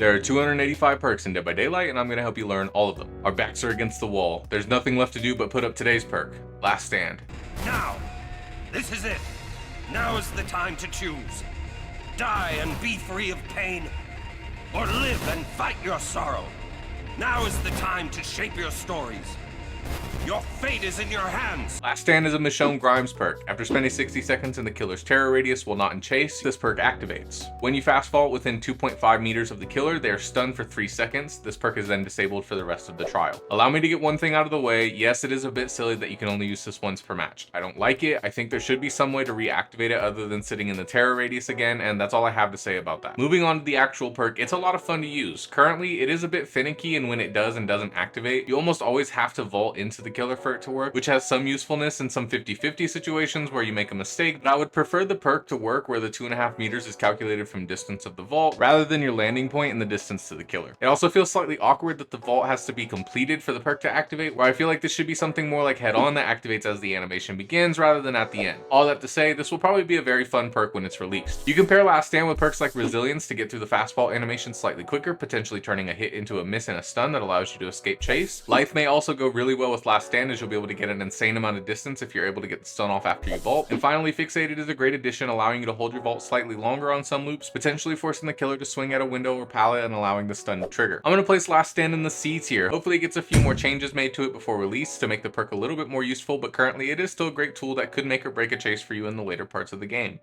There are 285 perks in Dead by Daylight, and I'm going to help you learn all of them. Our backs are against the wall. There's nothing left to do but put up today's perk, Last Stand. Now! This is it! Now is the time to choose. Die and be free of pain, or live and fight your sorrow. Now is the time to shape your stories. Your fate is in your hands! Last Stand is a Michonne Grimes perk. After spending 60 seconds in the killer's terror radius while not in chase, this perk activates. When you fast vault within 2.5 meters of the killer, they are stunned for 3 seconds. This perk is then disabled for the rest of the trial. Allow me to get one thing out of the way. Yes, it is a bit silly that you can only use this once per match. I don't like it. I think there should be some way to reactivate it other than sitting in the terror radius again, and that's all I have to say about that. Moving on to the actual perk, it's a lot of fun to use. Currently, it is a bit finicky, and when it does and doesn't activate, you almost always have to vault into the killer for it to work, which has some usefulness in some 50-50 situations where you make a mistake, but I would prefer the perk to work where the 2.5 meters is calculated from distance of the vault rather than your landing point and the distance to the killer. It also feels slightly awkward that the vault has to be completed for the perk to activate, where I feel like this should be something more like head on that activates as the animation begins rather than at the end. All that to say, this will probably be a very fun perk when it's released. You can pair Last Stand with perks like Resilience to get through the fast vault animation slightly quicker, potentially turning a hit into a miss and a stun that allows you to escape chase. Life may also go really well with Last Stand, as you'll be able to get an insane amount of distance if you're able to get the stun off after you vault. And finally, Fixated is a great addition, allowing you to hold your vault slightly longer on some loops, potentially forcing the killer to swing at a window or pallet and allowing the stun to trigger. I'm going to place Last Stand in the C tier. Hopefully it gets a few more changes made to it before release to make the perk a little bit more useful, but currently it is still a great tool that could make or break a chase for you in the later parts of the game.